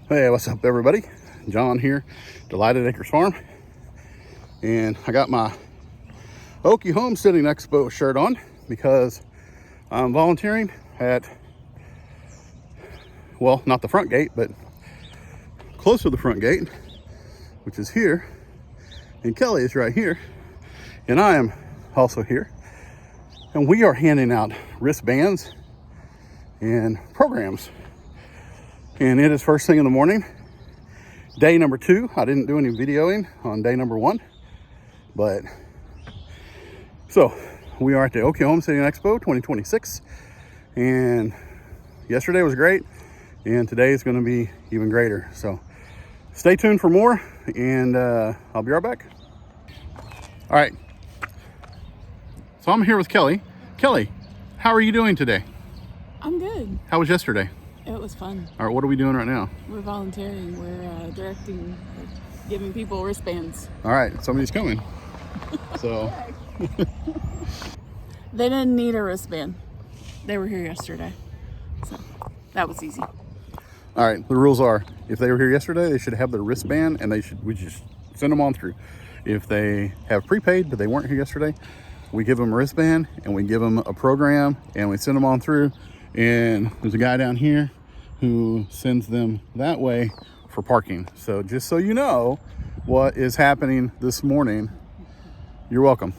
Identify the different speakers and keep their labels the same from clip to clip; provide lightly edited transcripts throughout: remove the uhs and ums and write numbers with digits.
Speaker 1: Hey, what's up everybody? John here, Delighted Acres Farm. And I got my Okie Homesteading Expo shirt on because I'm volunteering at, well, not the front gate, but close to the front gate, which is here. And Kelly is right here. And I am also here. And we are handing out wristbands and programs. And it is first thing in the morning, day number 2. I didn't do any videoing on day number 1, but so we are at the Okie Homesteading Expo 2026, and yesterday was great, and today is going to be even greater. So stay tuned for more, and I'll be right back. All right, so I'm here with Kelly. Kelly, how are you doing today?
Speaker 2: I'm good.
Speaker 1: How was yesterday?
Speaker 2: It was fun.
Speaker 1: All right, what are we doing right now?
Speaker 2: We're volunteering. We're directing, giving people wristbands.
Speaker 1: All right, somebody's coming. So
Speaker 2: they didn't need a wristband. They were here yesterday, so that was easy.
Speaker 1: All right, the rules are: if they were here yesterday, they should have their wristband, and we just send them on through. If they have prepaid but they weren't here yesterday, we give them a wristband and we give them a program and we send them on through. And there's a guy down here who sends them that way for parking. So just so you know what is happening this morning, you're welcome.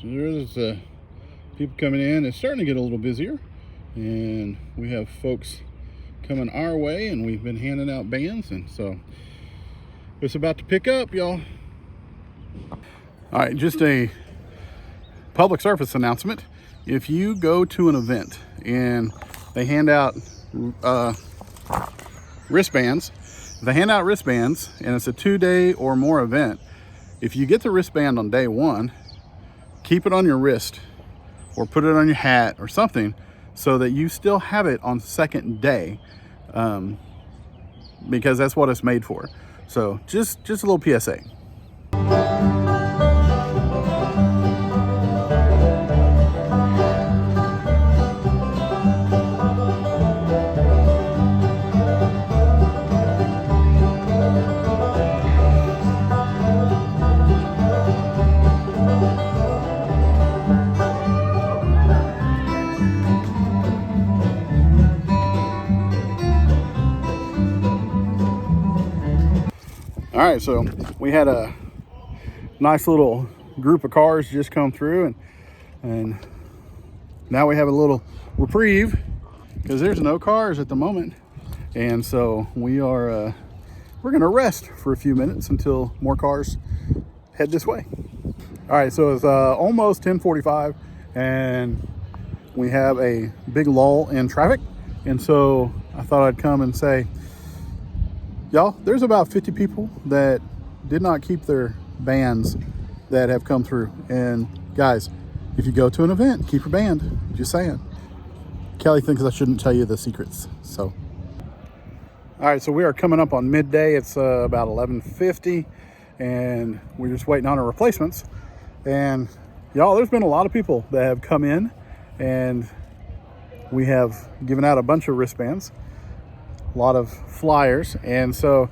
Speaker 1: So there's people coming in. It's starting to get a little busier, and we have folks coming our way, and we've been handing out bands, and so it's about to pick up, y'all. All right, just a public service announcement. If you go to an event and they hand out wristbands, and it's a 2-day or more event, if you get the wristband on day 1, keep it on your wrist or put it on your hat or something so that you still have it on the second day, because that's what it's made for. So just a little PSA. All right, so we had a nice little group of cars just come through, and now we have a little reprieve because there's no cars at the moment, and so we're gonna rest for a few minutes until more cars head this way. All right, so it's almost 10:45, and we have a big lull in traffic, and so I thought I'd come and say, y'all, there's about 50 people that did not keep their bands that have come through. And guys, if you go to an event, keep your band. Just saying. Kelly thinks I shouldn't tell you the secrets. So, all right, so we are coming up on midday. It's about 11:50, and we're just waiting on our replacements. And y'all, there's been a lot of people that have come in, and we have given out a bunch of wristbands, a lot of flyers. And so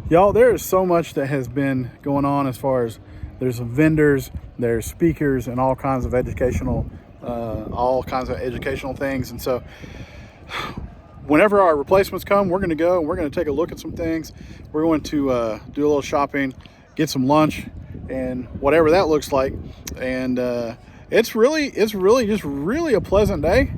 Speaker 1: y'all, there is so much that has been going on as far as there's vendors, there's speakers, and all kinds of educational things. And so whenever our replacements come, we're going to go and we're going to take a look at some things. We're going to do a little shopping, get some lunch, and whatever that looks like. And it's really just really a pleasant day,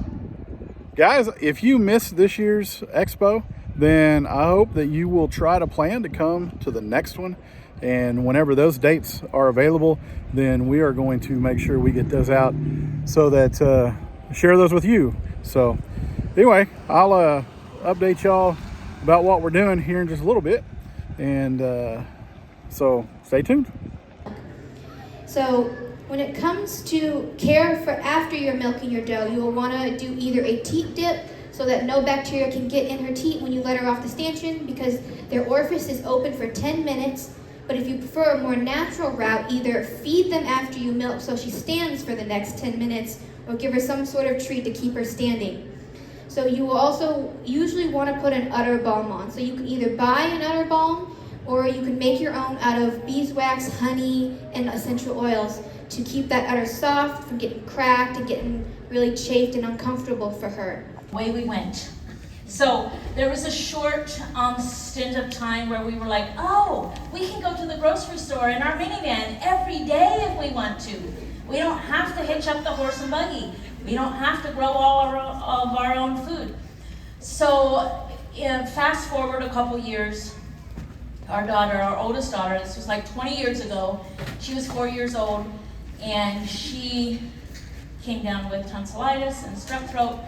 Speaker 1: guys. If you missed this year's expo, then I hope that you will try to plan to come to the next one. And whenever those dates are available, then we are going to make sure we get those out so that share those with you. So anyway, I'll update y'all about what we're doing here in just a little bit. And so stay tuned.
Speaker 3: So When it comes to care for after you're milking your doe, you will want to do either a teat dip so that no bacteria can get in her teat when you let her off the stanchion, because their orifice is open for 10 minutes. But if you prefer a more natural route, either feed them after you milk so she stands for the next 10 minutes, or give her some sort of treat to keep her standing. So you will also usually want to put an udder balm on. So you can either buy an udder balm, or you can make your own out of beeswax, honey, and essential oils to keep that udder soft from getting cracked and getting really chafed and uncomfortable for her.
Speaker 4: Away we went. So there was a short stint of time where we were like, oh, we can go to the grocery store in our minivan every day if we want to. We don't have to hitch up the horse and buggy. We don't have to grow all of our own food. So fast forward a couple years, our daughter, our oldest daughter, this was like 20 years ago, she was 4 years old, and she came down with tonsillitis and strep throat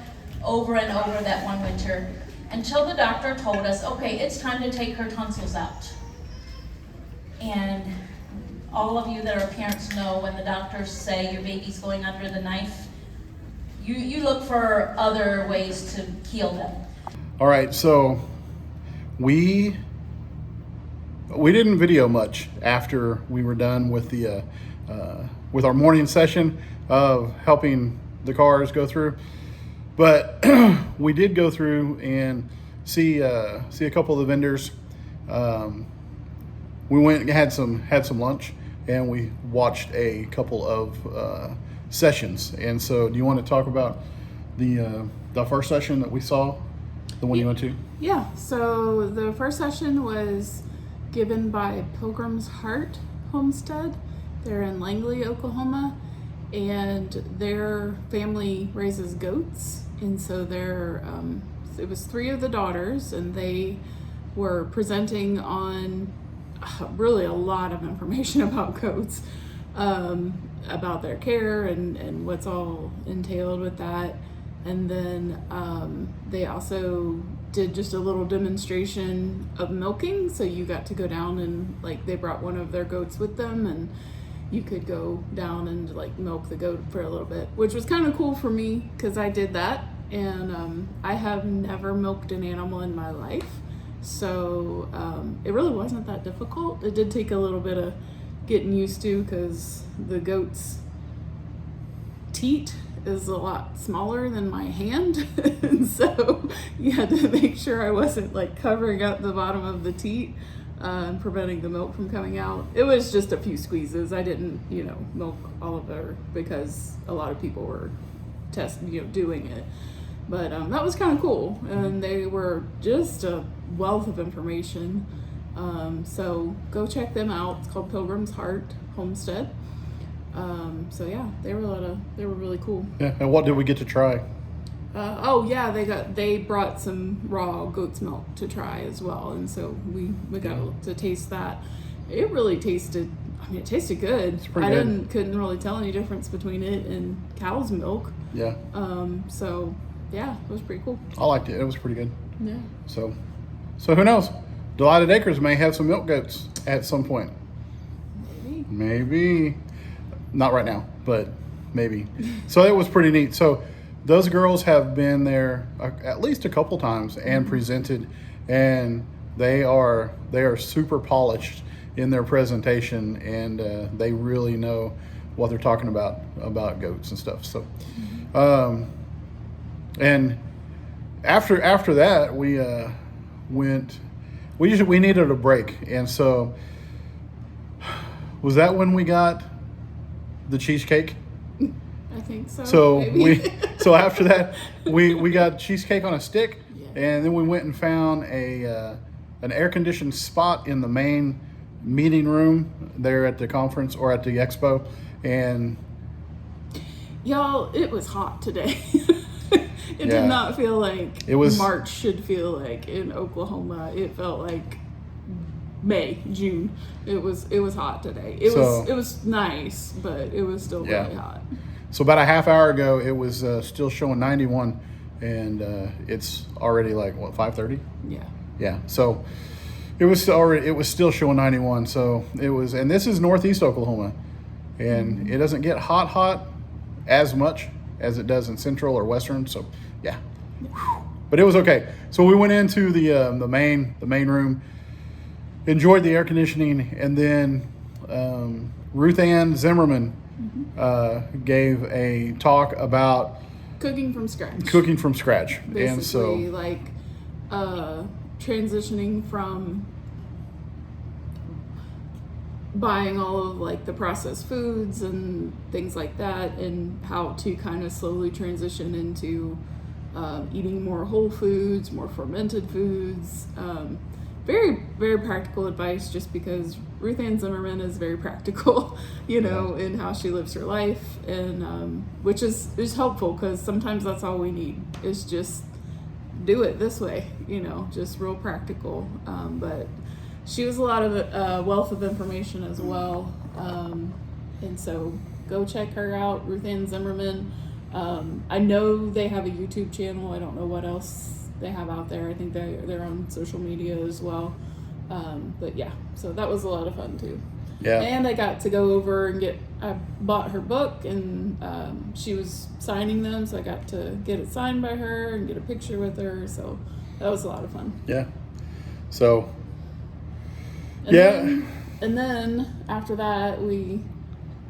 Speaker 4: over and over that one winter, until the doctor told us, okay, it's time to take her tonsils out. And all of you that are parents know when the doctors say your baby's going under the knife, you look for other ways to heal them.
Speaker 1: All right, so we didn't video much after we were done with the with our morning session of helping the cars go through, but we did go through and see a couple of the vendors. We went and had some lunch, and we watched a couple of sessions. And so, do you want to talk about the first session that we saw, the one you went to?
Speaker 2: Yeah, so the first session was given by Pilgrim's Heart Homestead. They're in Langley, Oklahoma, and their family raises goats. And so it was 3 of the daughters, and they were presenting on really a lot of information about goats, about their care and what's all entailed with that. And then they also did just a little demonstration of milking. So you got to go down and they brought one of their goats with them, and you could go down and milk the goat for a little bit, which was kind of cool for me because I did that. And I have never milked an animal in my life. So it really wasn't that difficult. It did take a little bit of getting used to because the goat's teat is a lot smaller than my hand. And so you had to make sure I wasn't covering up the bottom of the teat and preventing the milk from coming out. It was just a few squeezes. I didn't, milk all of her because a lot of people were doing it. But that was kind of cool, and they were just a wealth of information. So go check them out. It's called Pilgrim's Heart Homestead. So yeah, they were really cool.
Speaker 1: Yeah, and what did we get to try?
Speaker 2: They brought some raw goat's milk to try as well, and so we got to taste that. It really tasted. It tasted good.
Speaker 1: It's pretty good.
Speaker 2: Couldn't really tell any difference between it and cow's milk.
Speaker 1: Yeah.
Speaker 2: So yeah, it was pretty cool.
Speaker 1: I liked it. It was pretty good.
Speaker 2: Yeah.
Speaker 1: So who knows? Delighted Acres may have some milk goats at some point. Maybe. Not right now, but maybe. So it was pretty neat. So those girls have been there at least a couple times and presented, and they are super polished in their presentation, and they really know what they're talking about goats and stuff. So, and after that, we went. We needed a break, and so was that when we got the cheesecake?
Speaker 2: I think so.
Speaker 1: So
Speaker 2: maybe.
Speaker 1: so after that we got cheesecake on a stick,
Speaker 2: yeah.
Speaker 1: And then we went and found an air conditioned spot in the main meeting room there at the conference or at the expo, and
Speaker 2: y'all, it was hot today. It
Speaker 1: Yeah.
Speaker 2: did not feel like
Speaker 1: It was-
Speaker 2: March should feel like in Oklahoma. It felt like May, June. It was hot today. It was nice, but it was still
Speaker 1: Yeah.
Speaker 2: really hot.
Speaker 1: so about a half hour ago it was still showing 91, and it's already 5:30.
Speaker 2: Yeah.
Speaker 1: So it was still showing 91. So it was, and this is northeast Oklahoma, and it doesn't get hot as much as it does in Central or Western. So yeah, but it was okay. So we went into the main room, enjoyed the air conditioning, and then Ruth Ann Zimmerman gave a talk about
Speaker 2: Cooking from scratch.
Speaker 1: Basically, and so
Speaker 2: like transitioning from buying all of like the processed foods and things like that, and how to kind of slowly transition into eating more whole foods, more fermented foods. Very, very practical advice, just because Ruth Ann Zimmerman is very practical, in how she lives her life, and which is helpful, because sometimes that's all we need is just do it this way, just real practical. But she was a lot of wealth of information as well, and so go check her out, Ruth Ann Zimmerman. I know they have a YouTube channel. I don't know what else they have out there. I think they're on social media as well. But yeah, so that was a lot of fun too.
Speaker 1: Yeah.
Speaker 2: And I got to go over and I bought her book, and she was signing them, so I got to get it signed by her and get a picture with her. So that was a lot of fun.
Speaker 1: Yeah. So
Speaker 2: and then after that, we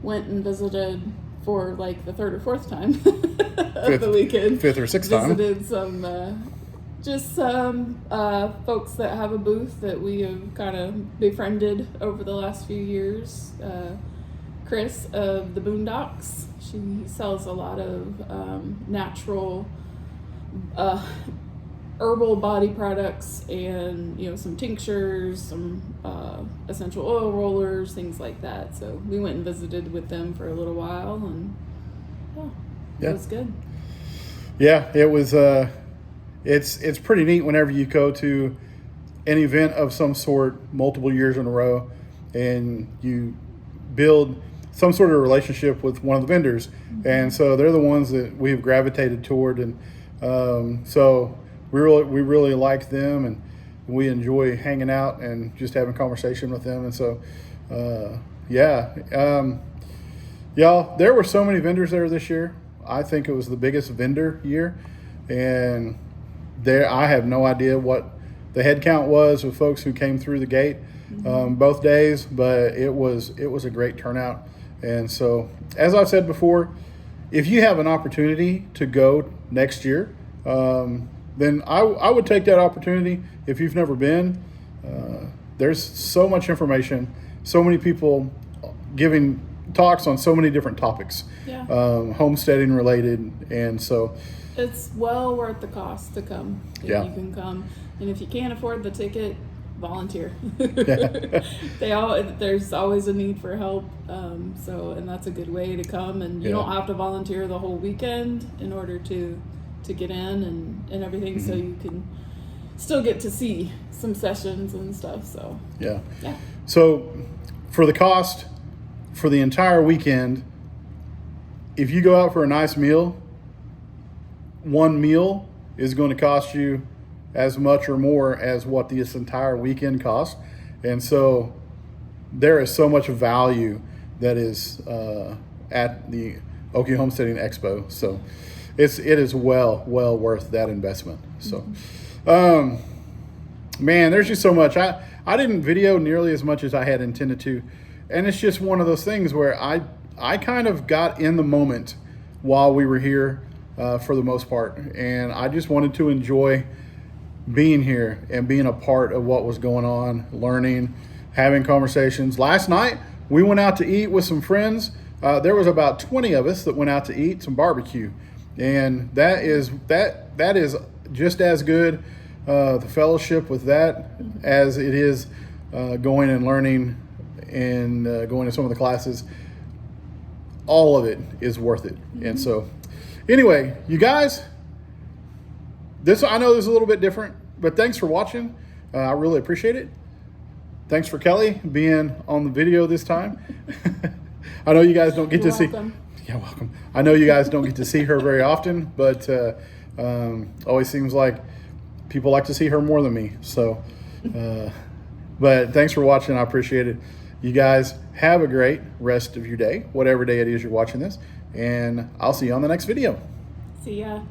Speaker 2: went and visited for like the third or fourth time of the weekend.
Speaker 1: Fifth or sixth time.
Speaker 2: Visited some folks that have a booth that we have kind of befriended over the last few years. Chris of the Boondocks. She sells a lot of natural herbal body products, and some tinctures, some essential oil rollers, things like that. So we went and visited with them for a little while, and it was good.
Speaker 1: Yeah, it was. It's pretty neat whenever you go to an event of some sort multiple years in a row, and you build some sort of relationship with one of the vendors, and so they're the ones that we've gravitated toward, and so we really like them, and we enjoy hanging out and just having conversation with them, and so y'all, there were so many vendors there this year. I think it was the biggest vendor year, and I have no idea what the head count was of folks who came through the gate both days, but it was a great turnout. And so, as I've said before, if you have an opportunity to go next year, then I would take that opportunity. If you've never been, there's so much information, so many people giving talks on so many different topics, homesteading related, and so
Speaker 2: it's well worth the cost to come. If
Speaker 1: Yeah.
Speaker 2: you can come, and if you can't afford the ticket, volunteer. There's always a need for help, and that's a good way to come, and you don't have to volunteer the whole weekend in order to get in and everything, so you can still get to see some sessions and stuff. So
Speaker 1: yeah. So for the cost for the entire weekend, if you go out for a nice meal, one meal is going to cost you as much or more as what this entire weekend cost. And so there is so much value that is at the Okie Homesteading Expo. So it is well worth that investment. So, man, there's just so much. I didn't video nearly as much as I had intended to. And it's just one of those things where I kind of got in the moment while we were here for the most part. And I just wanted to enjoy being here and being a part of what was going on, learning, having conversations. Last night, we went out to eat with some friends. There was about 20 of us that went out to eat some barbecue. And that is just as good, the fellowship with that, as it is going and learning and going to some of the classes. All of it is worth it. And so anyway, you guys, I know this is a little bit different, but thanks for watching. I really appreciate it. Thanks for Kelly being on the video this time. I know you guys don't get to see. Yeah, welcome. I know you guys don't get to see her very often, but always seems like people like to see her more than me. So, but thanks for watching. I appreciate it. You guys Have a great rest of your day, whatever day it is you're watching this, and I'll see you on the next video.
Speaker 2: See ya.